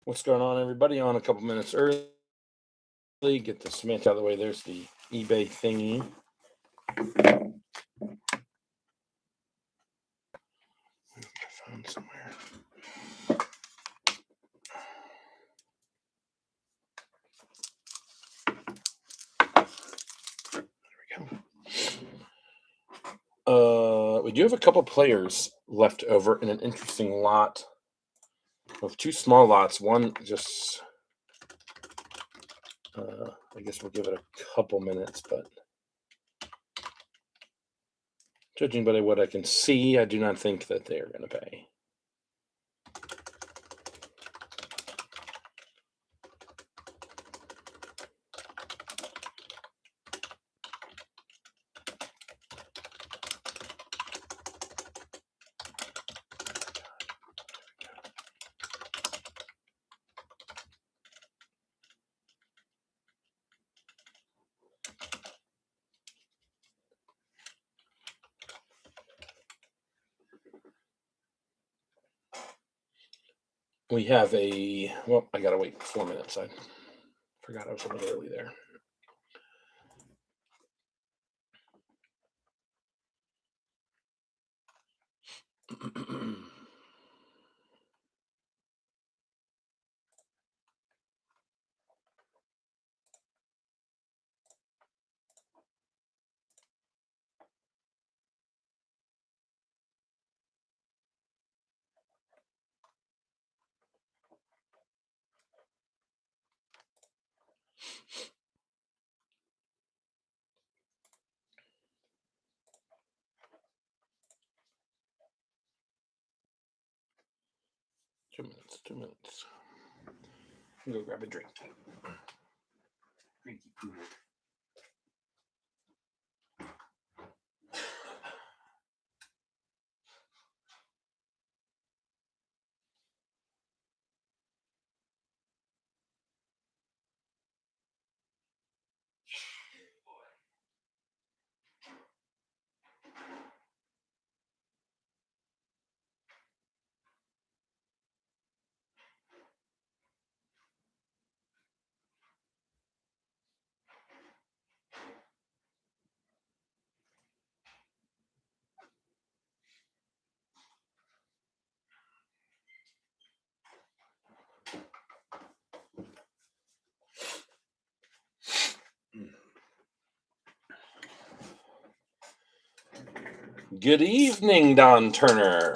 What's going on, everybody? On a couple minutes early. Get the cement out of the way. There's the eBay thingy. I found somewhere. There we go. We do have a couple players left over in an interesting lot of two small lots. One just, I guess we'll give it a couple minutes, but judging by what I can see, I do not think that they are going to pay. We have well, I gotta wait 4 minutes. I forgot I was a little early there. Two minutes. I'm gonna go grab a drink. Drinky poo. Good evening, Don Turner.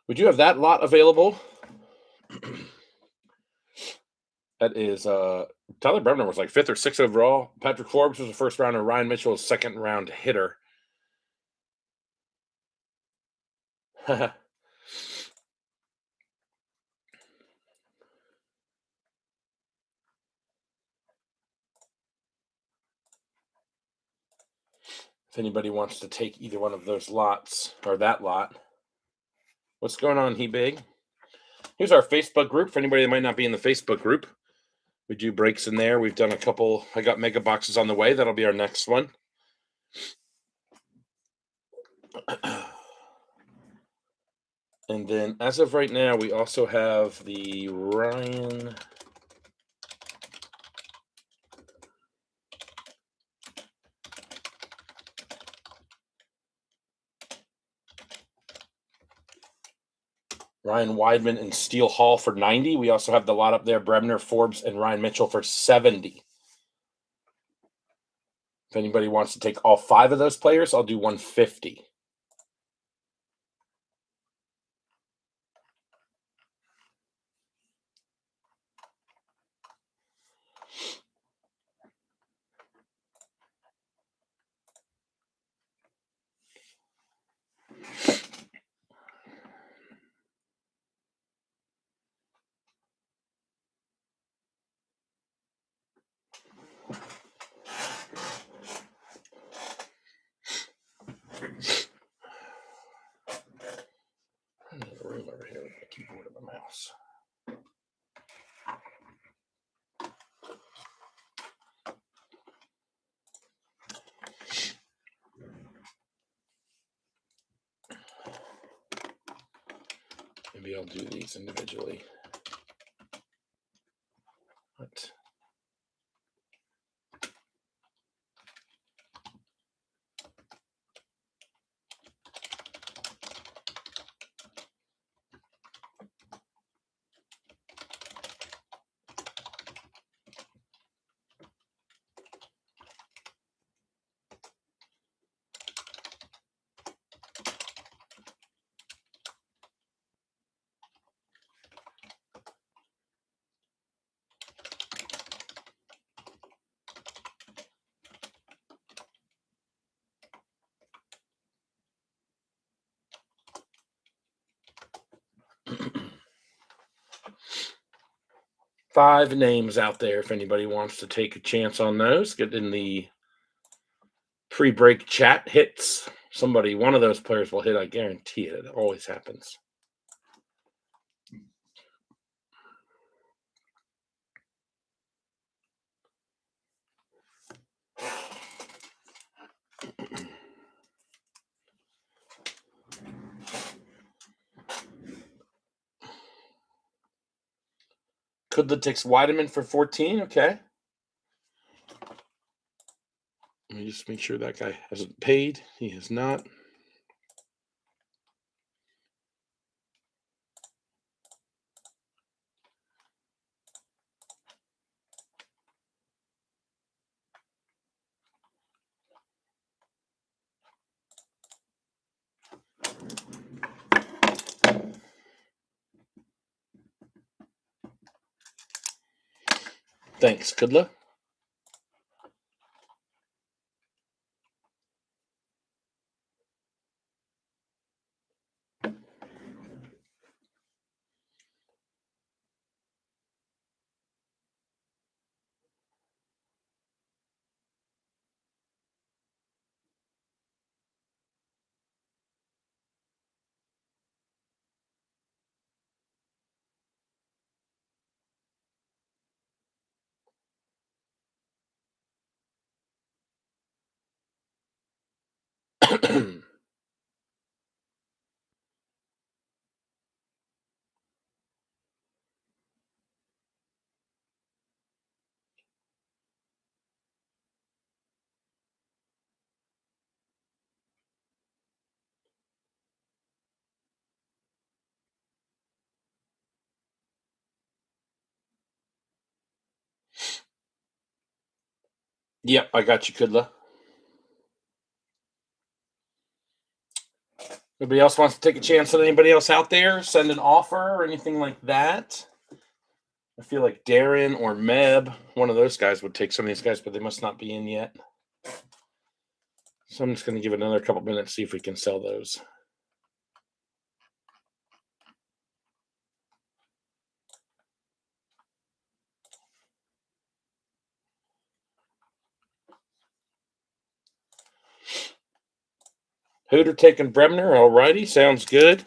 We do have that lot available. That is Tyler Bremner was like 5th or 6th overall. Patrick Forbes was a first rounder. Ryan Mitchell was second round hitter. If anybody wants to take either one of those lots or that lot. What's going on, He Big? Here's our Facebook group. For anybody that might not be in the Facebook group, we do breaks in there. We've done a couple. I got mega boxes on the way. That'll be our next one. And then as of right now, we also have the Ryan Weidman and Steele Hall for 90. We also have the lot up there, Bremner, Forbes, and Ryan Mitchell for 70. If anybody wants to take all 5 of those players, I'll do 150. There's a room over here with a keyboard and a mouse. Maybe I'll do these individually. What? Five names out there if anybody wants to take a chance on those. Get in the pre-break chat hits. Somebody, one of those players will hit, I guarantee it. It always happens. Kudla takes Weideman for 14. Okay. Let me just make sure that guy hasn't paid. He has not. Thanks, Kudla. Yep, I got you, Kudla. Nobody else wants to take a chance on anybody else out there? Send an offer or anything like that? I feel like Darren or Meb, one of those guys would take some of these guys, but they must not be in yet. So I'm just going to give it another couple minutes, see if we can sell those. Hooter taking Bremner. All righty, sounds good.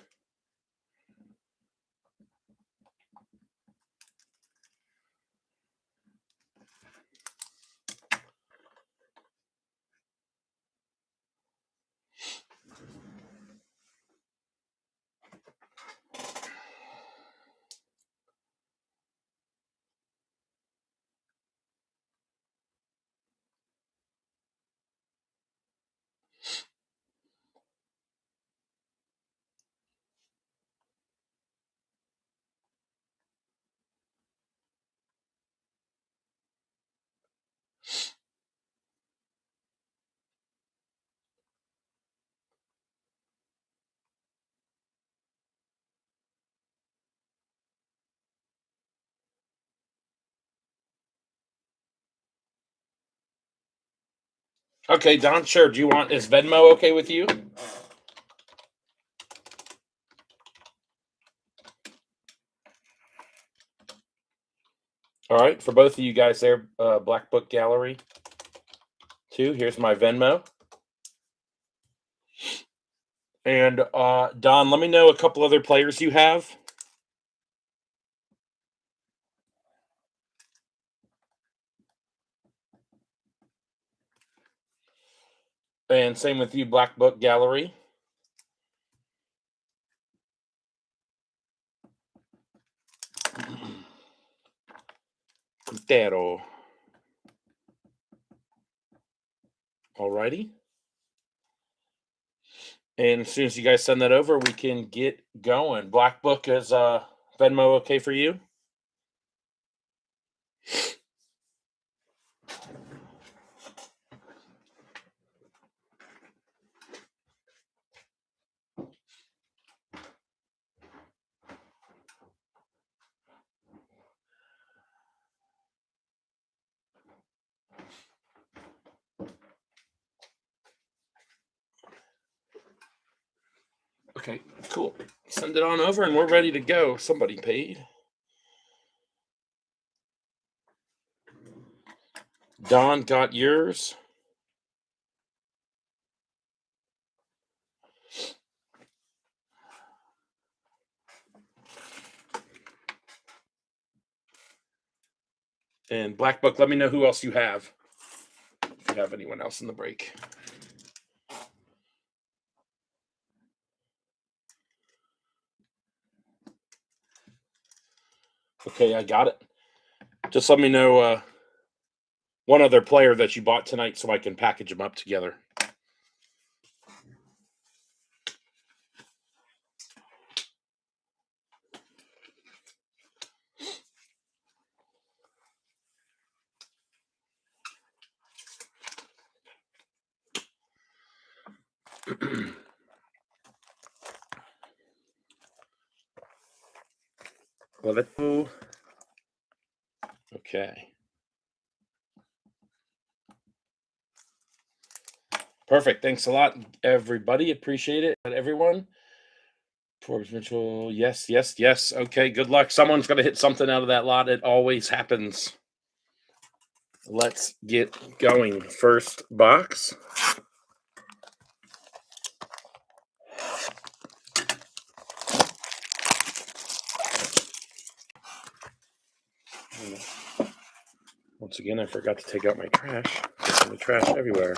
Okay, Don, sure. Is Venmo okay with you? All right, for both of you guys there, Black Book Gallery 2, here's my Venmo. And Don, let me know a couple other players you have. And same with you, Black Book Gallery. Quintero. Alrighty. And as soon as you guys send that over, we can get going. Black Book is Venmo okay for you? Okay, cool. Send it on over and we're ready to go. Somebody paid. Don got yours. And Black Book, let me know who else you have. If you have anyone else in the break. Okay, I got it. Just let me know one other player that you bought tonight so I can package them up together. Okay. Perfect. Thanks a lot, everybody. Appreciate it. Everyone. Forbes Mitchell. Yes, yes, yes. Okay, good luck. Someone's going to hit something out of that lot. It always happens. Let's get going. First box. Once again, I forgot to take out my trash. There's trash everywhere.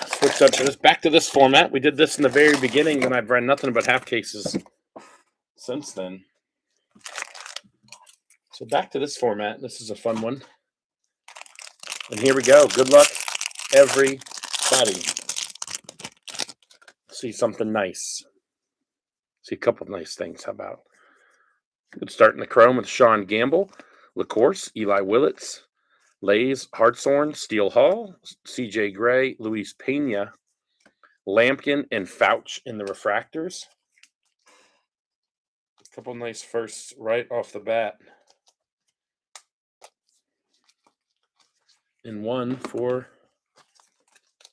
Switched up to this. Back to this format. We did this in the very beginning when I've run nothing but half cases since then. So back to this format. This is a fun one. And here we go. Good luck, everybody. See something nice. See a couple of nice things. How about? Good start in the Chrome with Sean Gamble, LaCourse, Eli Willits, Lays, Hartshorn, Steele Hall, C.J. Gray, Luis Pena, Lampkin, and Fouch in the refractors. A couple nice firsts right off the bat. And one for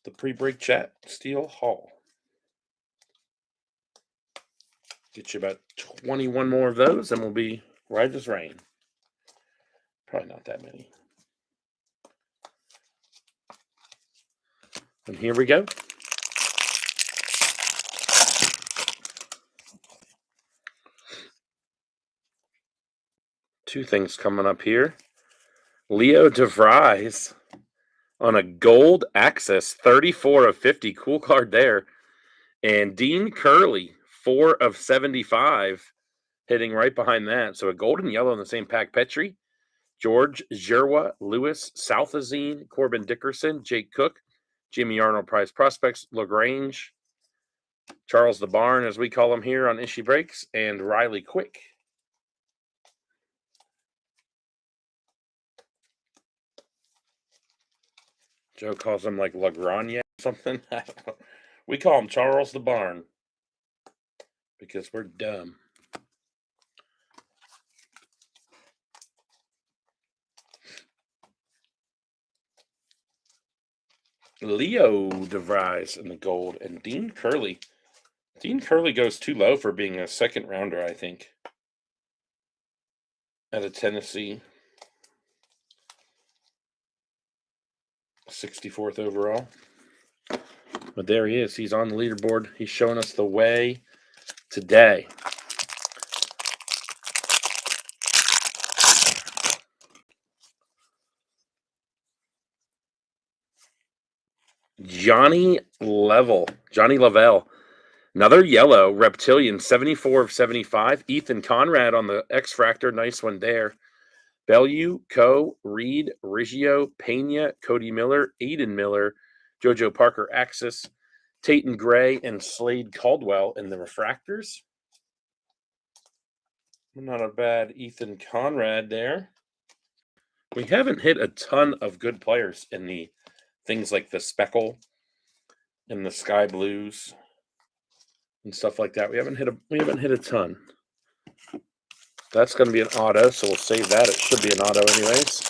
the pre-break chat, Steele Hall. Get you about 21 more of those, and we'll be right as rain. Probably not that many. And here we go. Two things coming up here. Leo DeVries on a gold access, 34 of 50. Cool card there. And Dean Curley, 4 of 75, hitting right behind that. So a gold and yellow in the same pack. Petrie, George Jerwa, Lewis, Southazine, Corbin Dickerson, Jake Cook, Jimmy Arnold Prize Prospects, LaGrange, Charles the Barn, as we call him here on Issue Breaks, and Riley Quick. Joe calls him like LaGrania or something. We call him Charles the Barn because we're dumb. Leo DeVries in the gold, and Dean Curley. Dean Curley goes too low for being a second rounder, I think, out of Tennessee. 64th overall. But there he is. He's on the leaderboard. He's showing us the way today. Johnny Lavelle, Another yellow Reptilian, 74 of 75. Ethan Conrad on the X-Fractor. Nice one there. Bellew, Coe, Reed, Riggio, Pena, Cody Miller, Aiden Miller, JoJo Parker, Axis, Tayton Gray, and Slade Caldwell in the refractors. Not a bad Ethan Conrad there. We haven't hit a ton of good players in the things like the Speckle and the Sky Blues and stuff like that. We haven't hit a ton. That's going to be an auto, so we'll save that. It should be an auto anyways.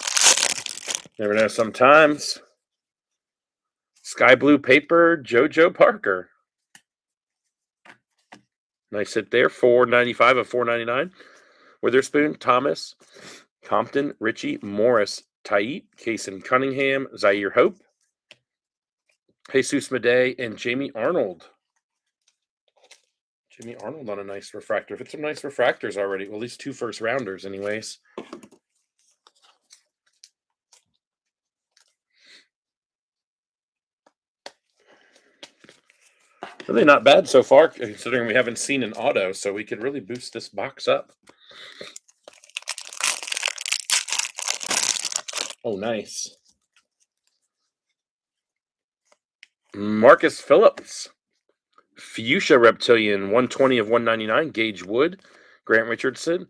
Never know sometimes. Sky Blue paper, JoJo Parker. Nice hit there. 495 of 499. Witherspoon, Thomas, Compton, Richie, Morris, Tait, Kaysen Cunningham, Zaire Hope, Jesus Madej, and Jamie Arnold. Jamie Arnold on a nice refractor. Hit some nice refractors already. Well, at least 2 first rounders anyways. Really not bad so far, considering we haven't seen an auto, so we could really boost this box up. Oh, nice. Marcus Phillips. Fuchsia Reptilian, 120 of 199. Gage Wood, Grant Richardson,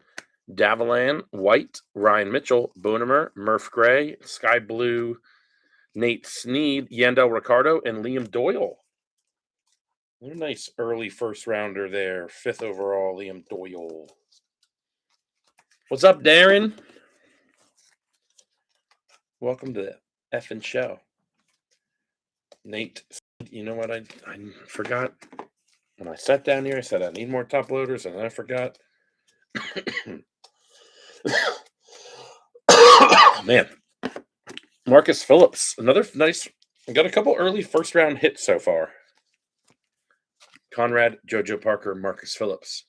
Davilan, White, Ryan Mitchell, Boonemer, Murph Gray, Sky Blue, Nate Sneed, Yandel Ricardo, and Liam Doyle. What a nice early first rounder there. 5th overall, Liam Doyle. What's up, Darren? Welcome to the effing show. Nate, you know what? I forgot. When I sat down here, I said I need more top loaders, and then I forgot. Man. Marcus Phillips. Another nice. Got a couple early first round hits so far. Conrad, JoJo Parker, Marcus Phillips.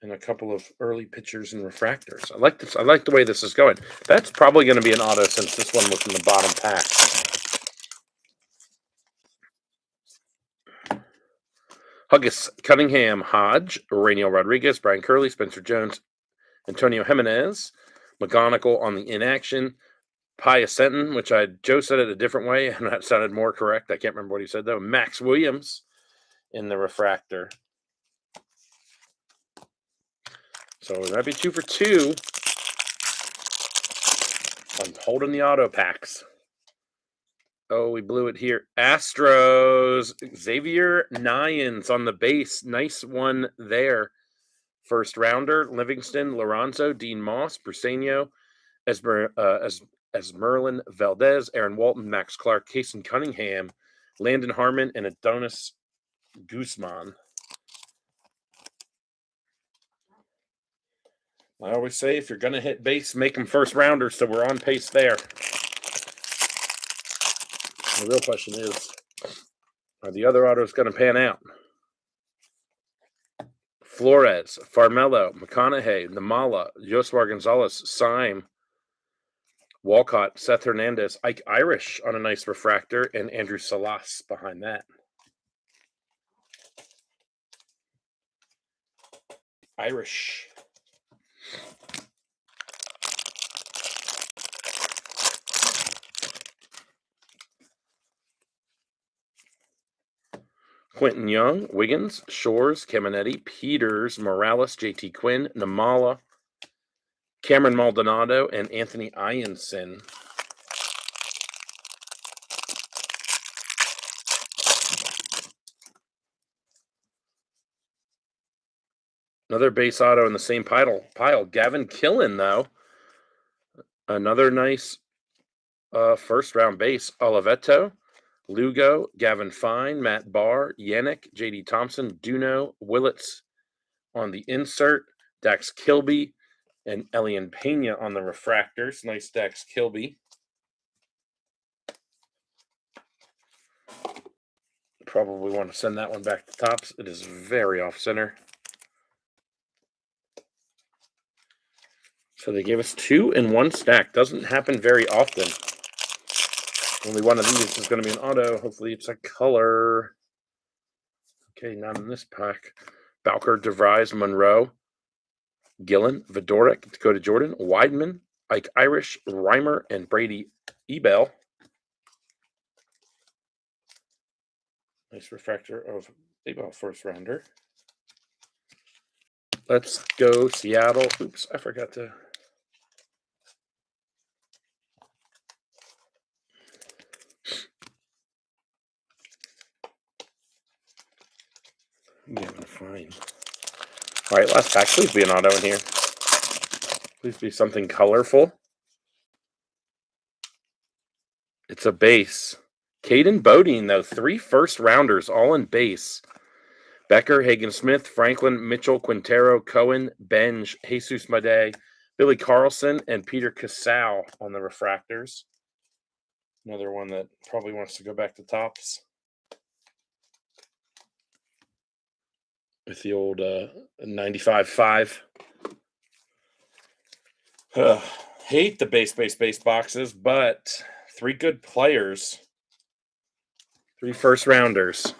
And a couple of early pitchers and refractors. I like this. I like the way this is going. That's probably going to be an auto since this one was in the bottom pack. Huggis, Cunningham, Hodge, Rainiel Rodriguez, Brian Curley, Spencer Jones, Antonio Jimenez, McGonigal on the inaction, Pius Senton, which Joe said it a different way, and that sounded more correct. I can't remember what he said, though. Max Williams in the refractor. So it might be 2 for 2. I'm holding the auto packs. Oh, we blew it here. Astros, Xavier Nyans on the base. Nice one there. First rounder, Livingston, Lorenzo, Dean Moss, Briseño, Esmerlin Valdez, Aaron Walton, Max Clark, Kaysen Cunningham, Landon Harmon, and Adonis Guzman. I always say if you're going to hit base, make them first rounders, so we're on pace there. The real question is, are the other autos going to pan out? Flores, Farmelo, McConaughey, Namala, Joswar Gonzalez, Syme, Walcott, Seth Hernandez, Ike Irish on a nice refractor, and Andrew Salas behind that. Irish. Quentin Young, Wiggins, Shores, Caminetti, Peters, Morales, JT Quinn, Namala, Cameron Maldonado, and Anthony Ianson. Another base auto in the same pile. Gavin Killen, though. Another nice first round base. Oliveto, Lugo, Gavin Fine, Matt Barr, Yannick, J.D. Thompson, Duno, Willits on the insert, Dax Kilby, and Elian Pena on the refractors. Nice Dax Kilby. Probably want to send that one back to Topps. It is very off-center. So they gave us 2 in 1 stack. Doesn't happen very often. Only one of these is going to be an auto. Hopefully it's a color. Okay, not in this pack. Bowker, DeVries, Monroe, Gillen, Vidorek, Dakota Jordan, Weidman, Ike Irish, Reimer, and Brady Ebel. Nice refractor of Ebel, first rounder. Let's go Seattle. Oops, I forgot to. Yeah, fine. All right, last pack. Please be an auto in here. Please be something colorful. It's a base. Caden Bodine, though. 3 first-rounders, all in base. Becker, Hagen-Smith, Franklin, Mitchell, Quintero, Cohen, Benj, Jesus Made, Billy Carlson, and Peter Casal on the refractors. Another one that probably wants to go back to Topps. With the old 95.5. Hate the base boxes, but 3 good players. 3 first-rounders.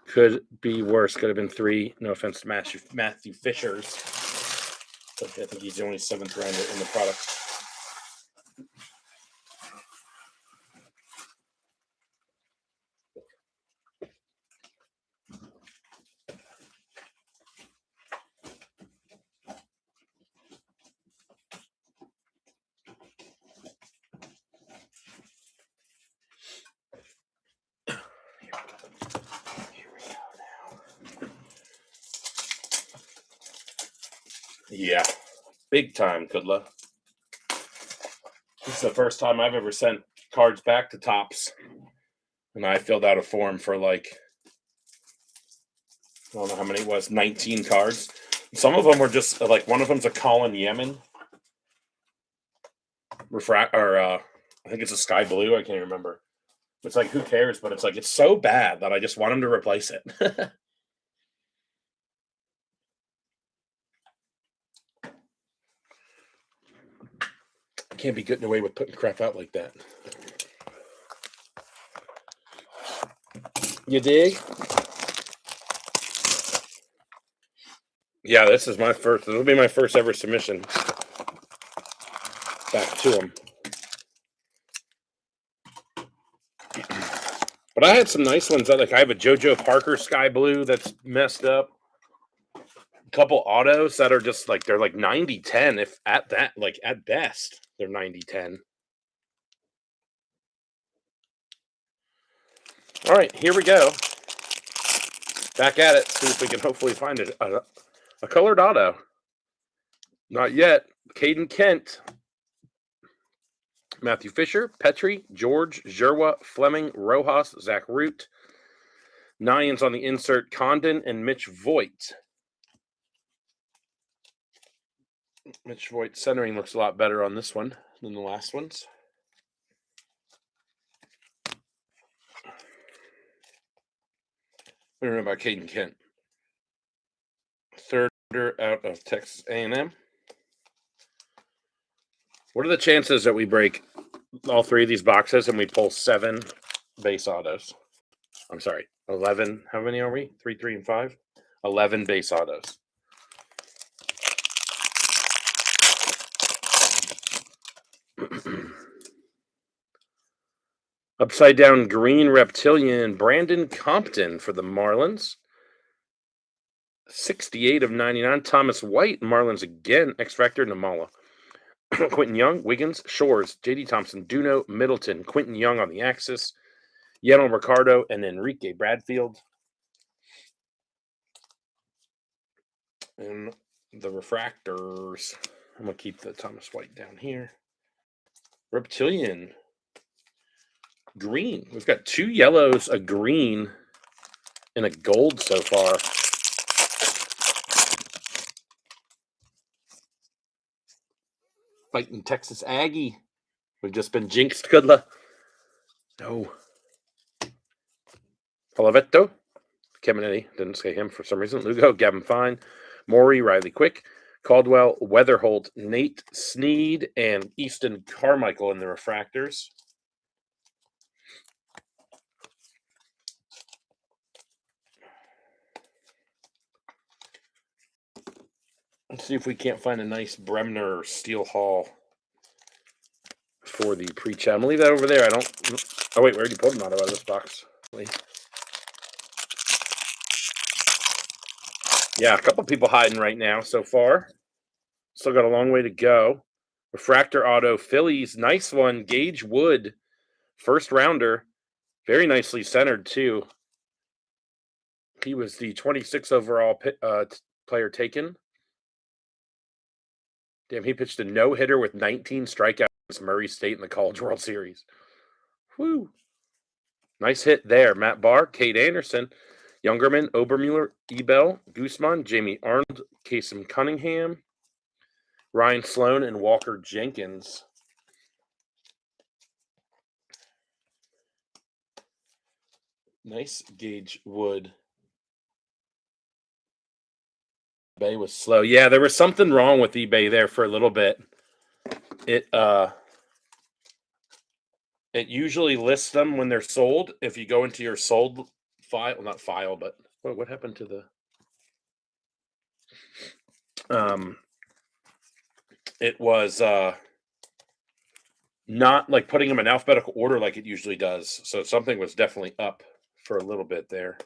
Could be worse. Could have been 3. No offense to Matthew Fishers. But I think he's the only 7th rounder in the product. Yeah, big time, Kudla. This is the first time I've ever sent cards back to Topps. And I filled out a form for like, I don't know how many it was, 19 cards. Some of them were just like, one of them's a Colin Yemen. I think it's a sky blue. I can't remember. It's like, who cares? But it's like, it's so bad that I just want him to replace it. Can't be getting away with putting crap out like that. You dig? Yeah, this is my first. This will be my first ever submission back to him. But I had some nice ones. Like I have a JoJo Parker Sky Blue that's messed up. A couple autos that are just like they're like 90-10, if at that, like at best, they're 90-10. All right, here we go. Back at it. See if we can hopefully find a colored auto. Not yet. Caden Kent, Matthew Fisher, Petrie, George, Jerwa, Fleming, Rojas, Zach Root. Nines on the insert, Condon and Mitch Voigt. Mitch Voigt centering looks a lot better on this one than the last ones. I don't know about Caden Kent. Thirder out of Texas A&M. What are the chances that we break all 3 of these boxes and we pull 7 base autos? I'm sorry, 11. How many are we? 3, 3, and 5? 11 base autos. Upside down green reptilian, Brandon Compton for the Marlins. 68 of 99. Thomas White, Marlins again. X-Factor, Namala. Quentin Young, Wiggins, Shores, J.D. Thompson, Duno, Middleton, Quentin Young on the axis, Yeno Ricardo, and Enrique Bradfield. And the refractors, I'm going to keep the Thomas White down here. Reptilian, green. We've got 2 yellows, a green, and a gold so far. Fighting Texas Aggie. We've just been jinxed, Kudla. No. Olivetto. Caminetti. Didn't say him for some reason. Lugo. Gavin Fine. Maury. Riley Quick. Caldwell. Weatherholt. Nate Sneed. And Easton Carmichael in the refractors. Let's see if we can't find a nice Bremner or Steel Hall for the pre-chat. I'm gonna leave that over there. I don't. Oh wait, we already pulled an auto out of this box. Yeah, a couple people hiding right now so far. Still got a long way to go. Refractor auto Phillies, nice one. Gage Wood, first rounder, very nicely centered too. He was the 26th overall player taken. Damn, he pitched a no-hitter with 19 strikeouts against Murray State in the College World Series. Whew. Nice hit there. Matt Barr, Kate Anderson, Youngerman, Obermuller, Ebel, Guzman, Jamie Arnold, Kasem Cunningham, Ryan Sloan, and Walker Jenkins. Nice Gage Wood. eBay was slow. Yeah, there was something wrong with eBay there for a little bit. It usually lists them when they're sold. If you go into your sold file, not file, but what happened to the it was not like putting them in alphabetical order like it usually does. So something was definitely up for a little bit there.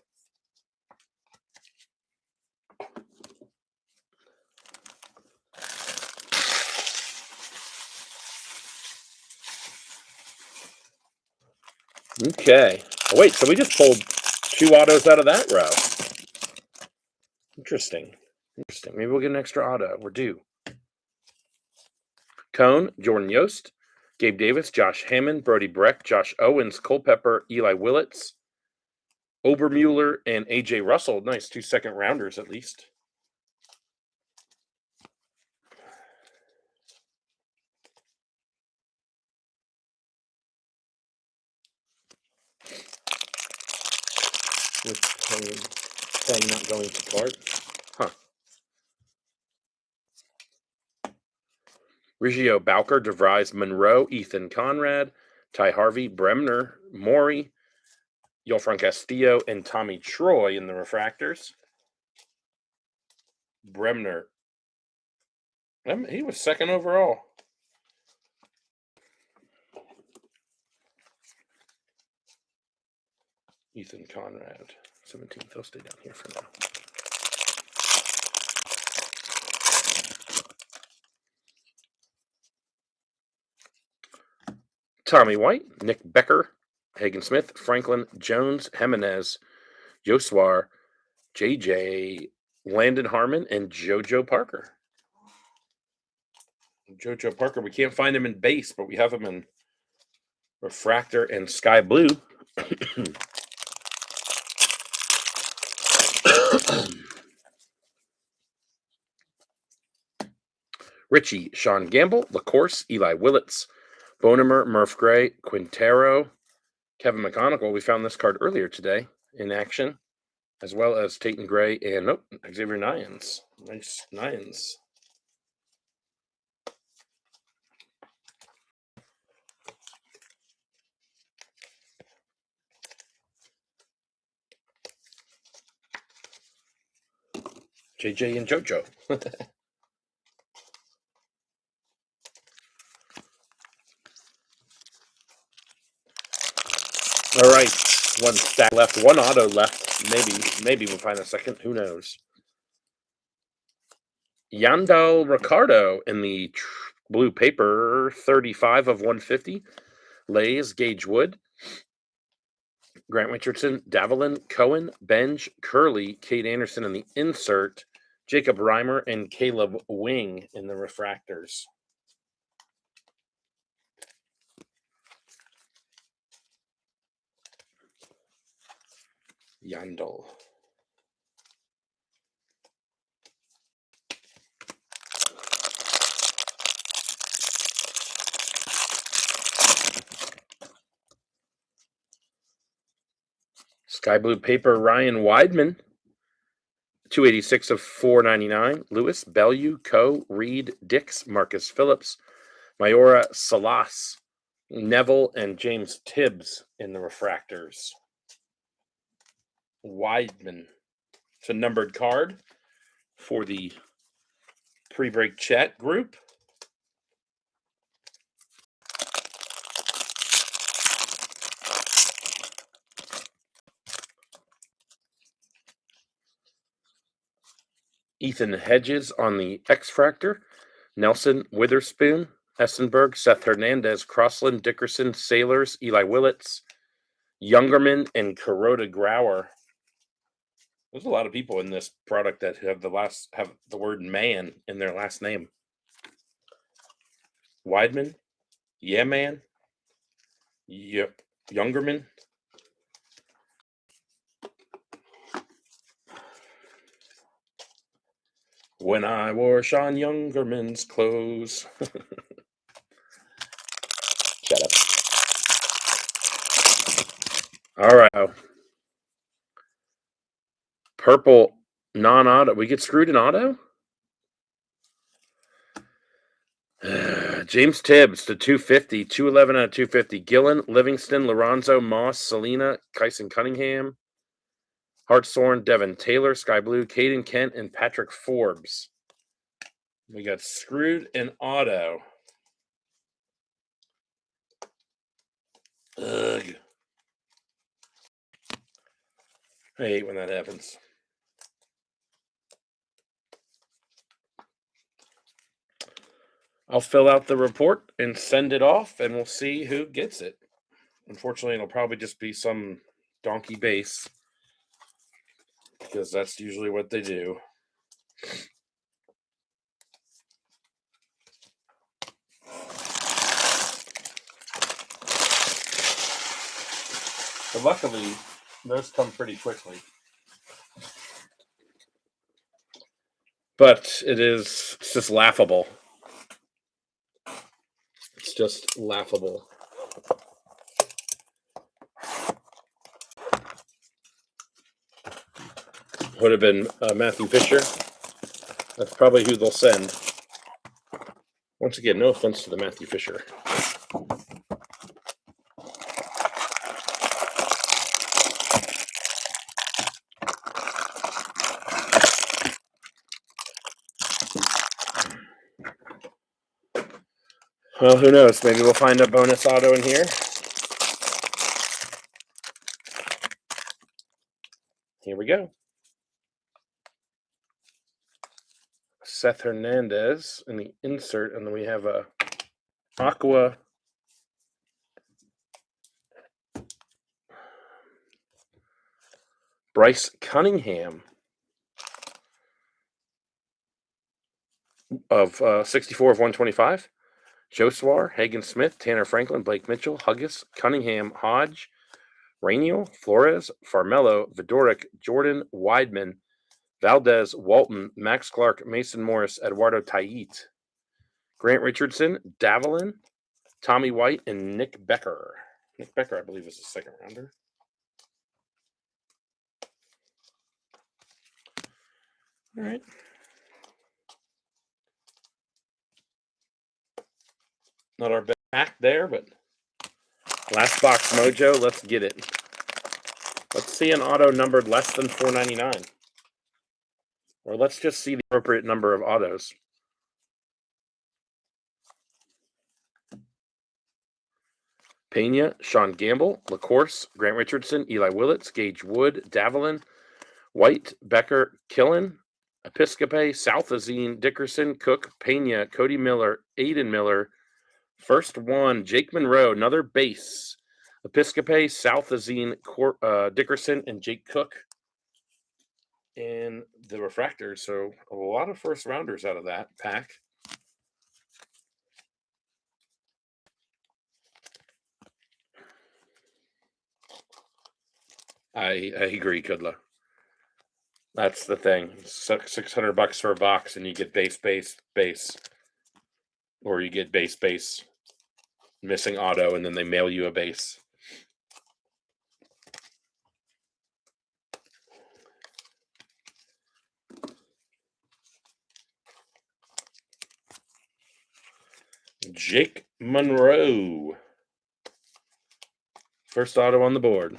Okay. Oh, wait, so we just pulled 2 autos out of that row. Interesting. Maybe we'll get an extra auto. We're due. Cone, Jordan Yost, Gabe Davis, Josh Hammond, Brody Breck, Josh Owens, Culpepper, Eli Willits, Obermuller, and AJ Russell. Nice 2 second rounders at least. Playing not going to card. Huh. Riggio, Bowker, DeVries, Monroe, Ethan Conrad, Ty Harvey, Bremner, Maury, Yolfran Castillo, and Tommy Troy in the refractors. Bremner. He was second overall. Ethan Conrad, 17th. He'll stay down here for now. Tommy White, Nick Becker, Hagen Smith, Franklin Jones, Jimenez, Yoswar, JJ, Landon Harmon, and JoJo Parker. JoJo Parker, we can't find him in base, but we have him in refractor and sky blue. Richie, Sean Gamble, LaCourse, Eli Willits, Bonemer, Murph Gray, Quintero, Kevin McConicle. We found this card earlier today in action, as well as Tatum Gray and Xavier Nyans. Nice Nyans. JJ and JoJo. All right, 1 stack left, 1 auto left. Maybe we'll find a second. Who knows? Yandel Ricardo in the blue paper, 35 of 150. Lays, Gage Wood, Grant Richardson, Davalin, Cohen, Benj, Curley, Kate Anderson in the insert, Jacob Reimer, and Caleb Wing in the refractors. Yandel. Sky blue paper, Ryan Weidman, 286 of 499. Lewis, Bellew, Coe, Reed, Dix, Marcus Phillips, Mayora, Salas, Neville, and James Tibbs in the refractors. Weidman. It's a numbered card for the pre-break chat group. Ethan Hedges on the X-Fractor. Nelson, Witherspoon, Essenberg, Seth Hernandez, Crossland, Dickerson, Sailors, Eli Willits, Youngerman, and Kuroda Grauer. There's a lot of people in this product that have the word man in their last name. Weidman, yeah man, yep, Youngerman. When I wore Sean Youngerman's clothes. Shut up. All right. Purple non-auto. We get screwed in auto? James Tibbs to 250, 211 out of 250. Gillen, Livingston, Lorenzo, Moss, Selena, Kyson Cunningham, Hartshorn, Devin Taylor, Sky Blue, Caden Kent, and Patrick Forbes. We got screwed in auto. Ugh. I hate when that happens. I'll fill out the report and send it off, and we'll see who gets it. Unfortunately, it'll probably just be some donkey base, because that's usually what they do. But luckily, those come pretty quickly. But it's just laughable. It's just laughable. Would have been Matthew Fisher. That's probably who they'll send. Once again, no offense to the Matthew Fisher. Well, who knows? Maybe we'll find a bonus auto in here. Here we go. Seth Hernandez in the insert, and then we have a Aqua Bryce Cunningham of 64 of 125. Joswar, Hagen Smith, Tanner Franklin, Blake Mitchell, Huggis, Cunningham, Hodge, Rainiel, Flores, Farmello, Vidoric, Jordan, Weidman, Valdez, Walton, Max Clark, Mason Morris, Eduardo Tait, Grant Richardson, Davalin, Tommy White, and Nick Becker. Nick Becker, I believe, is a second rounder. All right. Not our best pack there, but last box mojo. Let's get it. Let's see an auto numbered less than $4.99. Or let's just see the appropriate number of autos. Pena, Sean Gamble, LaCourse, Grant Richardson, Eli Willits, Gage Wood, Davalin, White, Becker, Killen, Episcope, Southazine, Dickerson, Cook, Pena, Cody Miller, Aiden Miller. First one, Jake Monroe, another base. Episcope, Southazine, Dickerson, and Jake Cook in the refractor. So a lot of first rounders out of that pack. I agree, Kudla. That's the thing. $600 for a box, and you get base, or you get base, missing auto, and then they mail you a base. Jake Monroe. First auto on the board.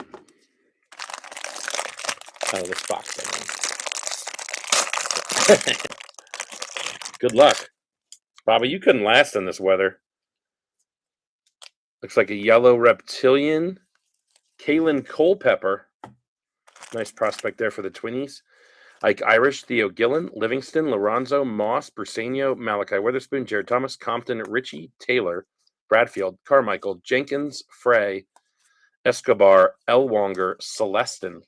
Oh, this box thing. Good luck. Bobby, you couldn't last in this weather. Looks like a yellow reptilian. Kalen Culpepper. Nice prospect there for the Twinnies. Ike Irish, Theo Gillen, Livingston, Lorenzo, Moss, Briseño, Malachi Witherspoon, Jared Thomas, Compton, Richie, Taylor, Bradfield, Carmichael, Jenkins, Frey, Escobar, Elwanger, Celestin.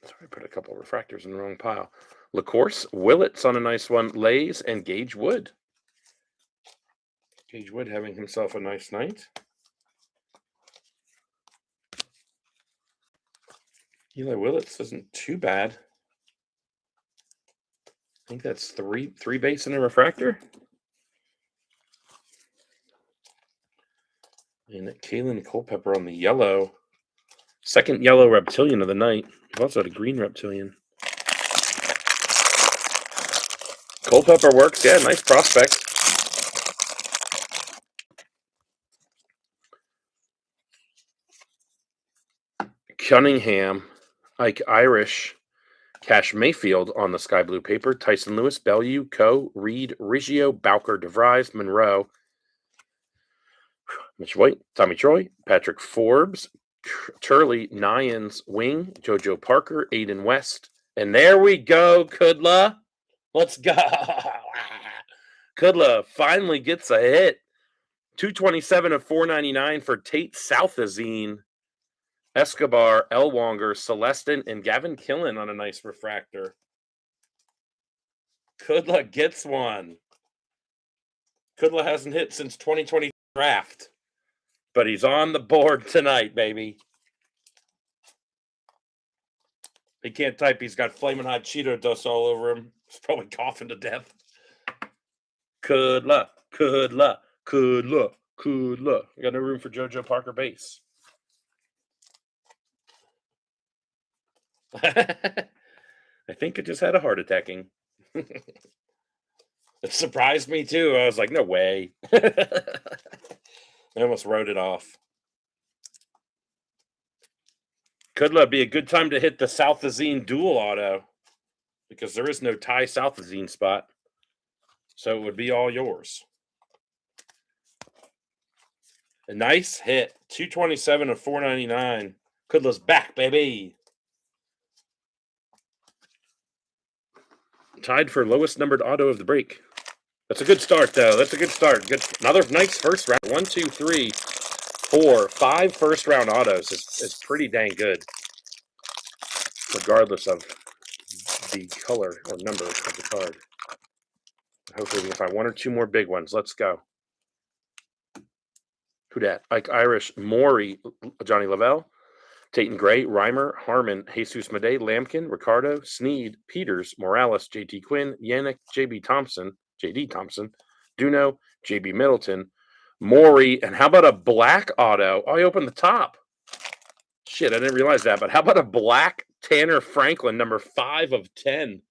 Sorry, I put a couple of refractors in the wrong pile. LaCourse, Willits on a nice one, Lays, and Gage Wood. Gage Wood having himself a nice night. Eli Willits isn't too bad. I think that's three base and a refractor. And Kalen Culpepper on the yellow. Second yellow reptilian of the night. We've also had a green reptilian. Culpepper works. Yeah, nice prospect. Cunningham, Ike Irish, Cash Mayfield on the sky blue paper. Tyson Lewis, Bellew, Coe, Reed, Riggio, Bowker, DeVries, Monroe, Mitch White, Tommy Troy, Patrick Forbes, Turley, Nyans, Wing, JoJo Parker, Aiden West. And there we go, Kudla. Let's go. Kudla finally gets a hit. 227 of 499 for Tate Southazine. Escobar, Elwanger, Celestin, and Gavin Killen on a nice refractor. Kudla gets one. Kudla hasn't hit since 2020 draft, but he's on the board tonight, baby. He can't type. He's got flaming hot Cheeto dust all over him. He's probably coughing to death. Kudla, Kudla, Kudla, Kudla. We got no room for JoJo Parker base. I think it just had a heart attacking. It surprised me too. I was like, no way. I almost wrote it off. Kudla be a good time to hit the Southazine dual auto because there is no Ty Southazine spot. So it would be all yours. A nice hit. 227 of 499. Kudla's back, baby. Tied for lowest numbered auto of the break. That's a good start, though. That's a good start. Good. Another nice first round. 1, 2, 3, 4, 5 first round autos. It's pretty dang good, regardless of the color or number of the card. Hopefully we can find one or two more big ones. Let's go. Who dat? Ike Irish, Maury, Johnny Lavelle, Tayton Gray, Reimer, Harmon, Jesus Madej, Lampkin, Ricardo, Sneed, Peters, Morales, JT Quinn, Yannick, JD Thompson, Duno, JB Middleton, Maury, and how about a black auto? Oh, I opened the top. Shit, I didn't realize that, but how about a black Tanner Franklin, number 5 of 10?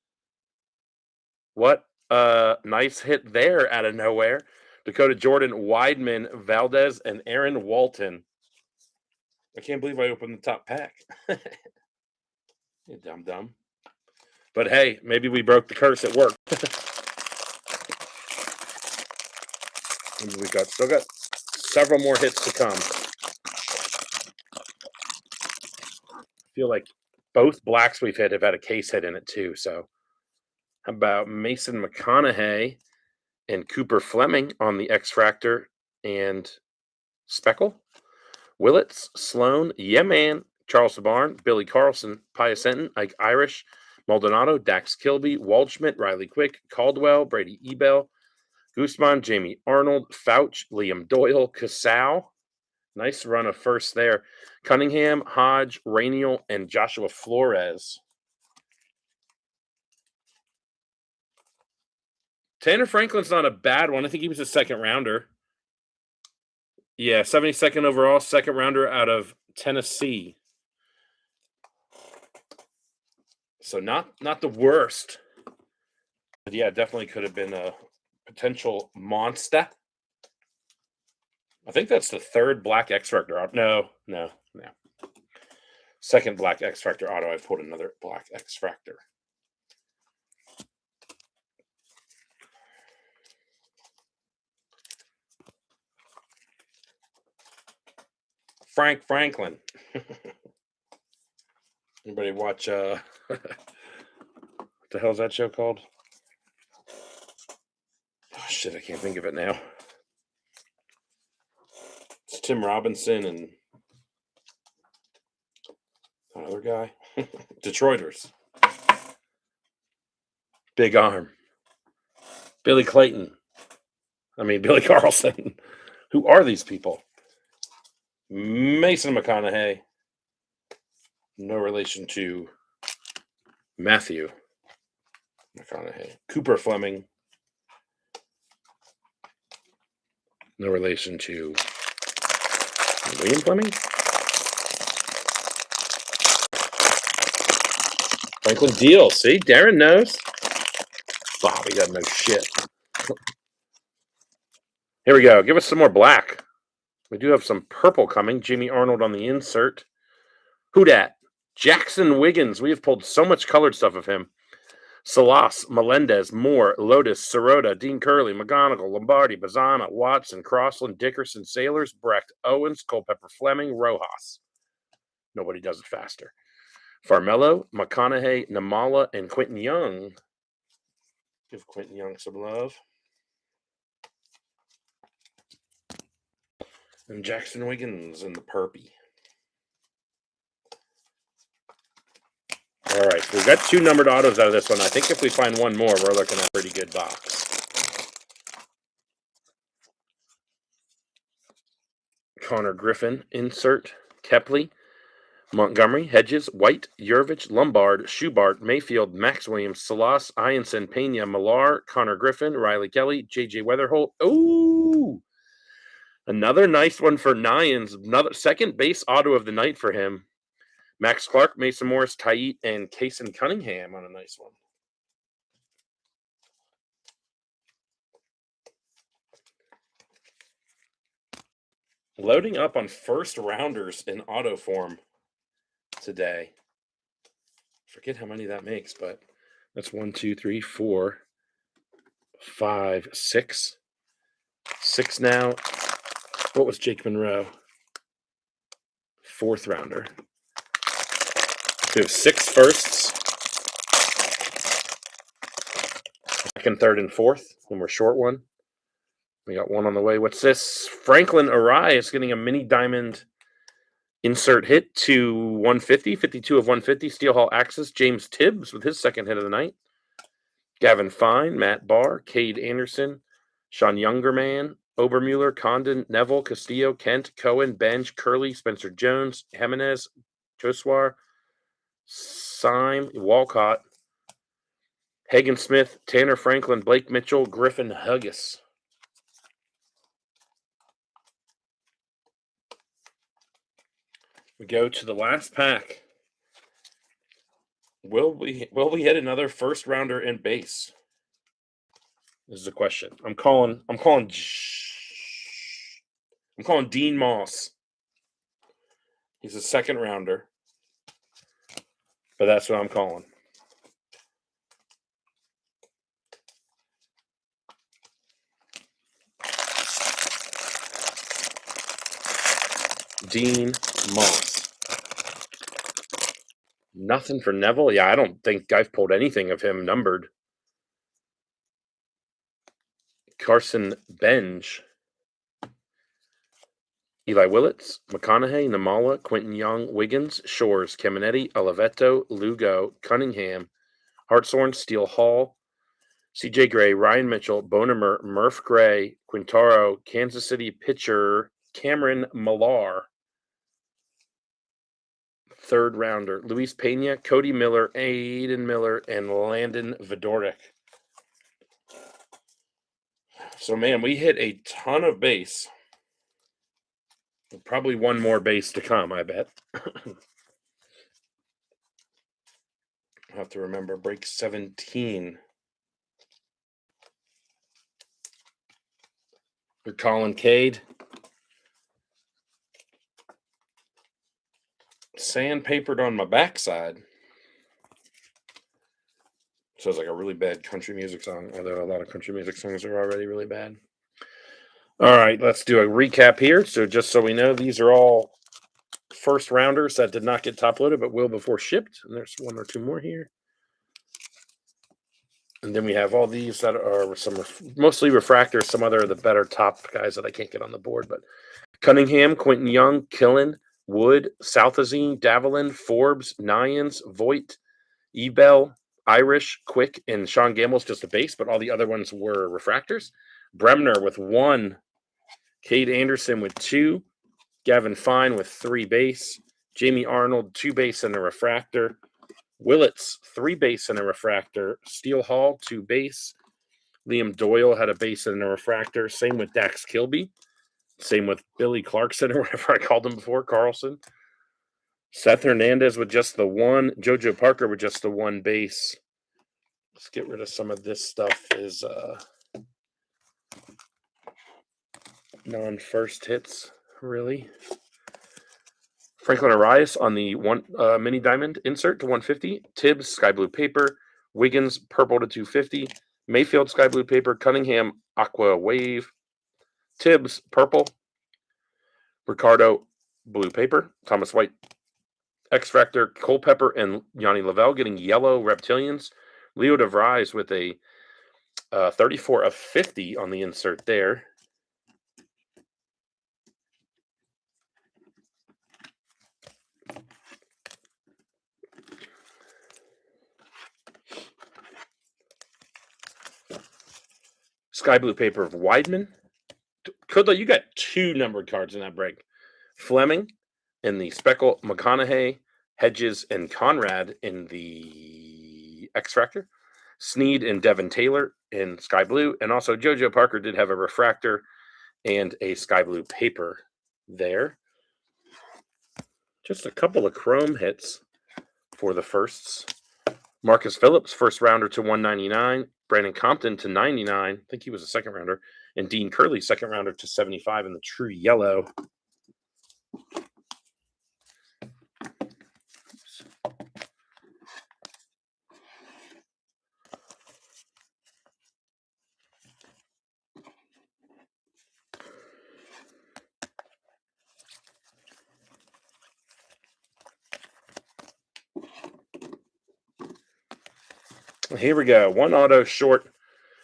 What a nice hit there out of nowhere. Dakota Jordan, Weidman, Valdez, and Aaron Walton. I can't believe I opened the top pack. You dumb. But hey, maybe we broke the curse at work. And we still got several more hits to come. I feel like both blacks we've hit have had a case hit in it too. So how about Mason McConaughey and Cooper Fleming on the X-Fractor and Speckle? Willits, Sloan, Yeah Man, Charles Sabarn, Billy Carlson, Pius Enton, Ike Irish, Maldonado, Dax Kilby, Waldschmidt, Riley Quick, Caldwell, Brady Ebel, Guzman, Jamie Arnold, Fouch, Liam Doyle, Casau. Nice run of first there. Cunningham, Hodge, Rainiel, and Joshua Flores. Tanner Franklin's not a bad one. I think he was a second rounder. Yeah, 72nd overall, second rounder out of Tennessee. So not the worst. But yeah, definitely could have been a potential monster. I think that's the third black X-Factor out. No. Second black X Factor auto. I've pulled another black X Factor. Frank Franklin. Anybody watch what the hell's that show called? Oh shit, I can't think of it now. It's Tim Robinson and another guy. Detroiters. Big arm. Billy Carlson. Who are these people? Mason McConaughey. No relation to Matthew McConaughey. Cooper Fleming. No relation to William Fleming. Franklin Deal. See, Darren knows. Bobby doesn't know shit. Here we go. Give us some more black. We do have some purple coming. Jimmy Arnold on the insert. Who dat? Jackson Wiggins. We have pulled so much colored stuff of him. Salas, Melendez, Moore, Lotus, Sirota, Dean Curley, McGonigal, Lombardi, Bazzana, Watson, Crossland, Dickerson, Sailors, Brecht, Owens, Culpepper, Fleming, Rojas. Nobody does it faster. Farmello, McConaughey, Namala, and Quentin Young. Give Quentin Young some love. And Jackson Wiggins in the Perpy. All right, so we've got 2 numbered autos out of this one. I think if we find one more, we're looking at a pretty good box. Connor Griffin, insert. Kepley, Montgomery, Hedges, White, Yurvich, Lombard, Schubart, Mayfield, Max Williams, Salas, Ianson, Pena, Millar, Connor Griffin, Riley Kelly, J.J. Weatherholt. Ooh! Another nice one for Nyans. Another second base auto of the night for him. Max Clark, Mason Morris, Taiit, and Kaysen Cunningham on a nice one. Loading up on first rounders in auto form today. Forget how many that makes, but that's 1, 2, 3, 4, 5, 6. 6 now. What was Jake Monroe? 4th rounder. So we have 6 firsts. 2nd, 3rd, and 4th. And we're short one. We got one on the way. What's this? Franklin Arias getting a mini diamond insert hit to 150. 52 of 150. Steel Hall Axis. James Tibbs with his 2nd hit of the night. Gavin Fine. Matt Barr. Cade Anderson. Sean Youngerman. Obermuller, Condon, Neville, Castillo, Kent, Cohen, Bench, Curley, Spencer Jones, Jimenez, Joswar, Syme, Walcott, Hagen Smith, Tanner Franklin, Blake Mitchell, Griffin Huggis. We go to the last pack. Will we hit another first rounder in base? This is a question. I'm calling Dean Moss. He's a 2nd rounder. But that's what I'm calling. Dean Moss. Nothing for Neville? Yeah, I don't think I've pulled anything of him numbered. Carson Benj. Eli Willits, McConaughey, Namala, Quentin Young, Wiggins, Shores, Caminetti, Oliveto, Lugo, Cunningham, Hartshorn, Steele Hall, C.J. Gray, Ryan Mitchell, Bonemer, Murph Gray, Quintaro, Kansas City pitcher Cameron Millar. 3rd rounder, Luis Pena, Cody Miller, Aiden Miller, and Landon Vodorik. So, man, we hit a ton of base. Probably one more base to come, I bet. I'll have to remember break 17. For Colin Cade. Sandpapered on my backside. Sounds like a really bad country music song, although a lot of country music songs are already really bad. All right, let's do a recap here. So just so we know, these are all first rounders that did not get top loaded, but will before shipped. And there's one or two more here. And then we have all these that are some mostly refractors. Some other of the better top guys that I can't get on the board. But Cunningham, Quentin Young, Killen, Wood, Southazine, Davelin, Forbes, Nyans, Voigt, Ebel, Irish, Quick, and Sean Gamble's just a base, but all the other ones were refractors. Bremner with 1. Cade Anderson with 2. Gavin Fine with 3 base. Jamie Arnold, 2 base and a refractor. Willits, 3 base and a refractor. Steele Hall, 2 base. Liam Doyle had a base and a refractor. Same with Dax Kilby. Same with Billy Clarkson, or whatever I called him before, Carlson. Seth Hernandez with just the 1. JoJo Parker with just the 1 base. Let's get rid of some of this stuff. Is non-first hits, really. Franklin Arias on the 1 mini diamond insert to 150. Tibbs, sky blue paper. Wiggins, purple to 250. Mayfield, sky blue paper. Cunningham, aqua wave. Tibbs, purple. Ricardo, blue paper. Thomas White, X-Factor. Culpepper and Yanni Lavelle getting yellow reptilians. Leo DeVries with a 34 of 50 on the insert there. Sky blue paper of Weidman. Kudla, you got 2 numbered cards in that break. Fleming in the Speckle, McConaughey, Hedges, and Conrad in the X-Factor. Sneed and Devin Taylor in sky blue. And also JoJo Parker did have a refractor and a sky blue paper there. Just a couple of chrome hits for the firsts. Marcus Phillips, first rounder to 199. Brandon Compton to 99. I think he was a second rounder. And Dean Curley, second rounder to 75 in the true yellow. Here we go. 1 auto short.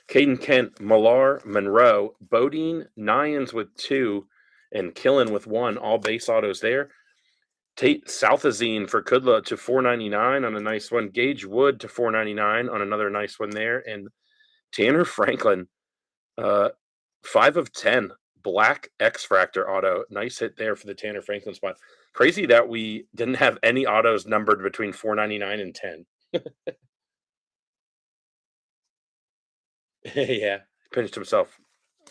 Caden Kent, Millar, Monroe, Bodine, Nyans with 2, and Killen with 1. All base autos there. Tate Southazine for Kudla to 499 on a nice one. Gage Wood to 499 on another nice one there. And Tanner Franklin, 5 of 10. Black X-Fractor auto. Nice hit there for the Tanner Franklin spot. Crazy that we didn't have any autos numbered between 499 and 10. Yeah, pinched himself.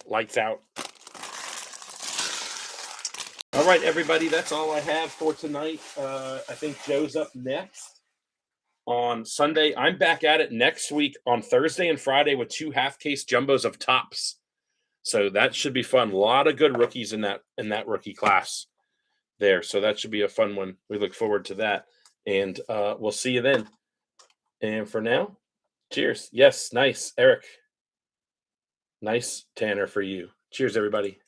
Lights out. All right, everybody, that's all I have for tonight. I think Joe's up next on Sunday. I'm back at it next week on Thursday and Friday with 2 half-case jumbos of tops. So that should be fun. A lot of good rookies in that rookie class there. So that should be a fun one. We look forward to that. And we'll see you then. And for now, cheers. Yes, nice, Eric. Nice, Tanner, for you. Cheers, everybody.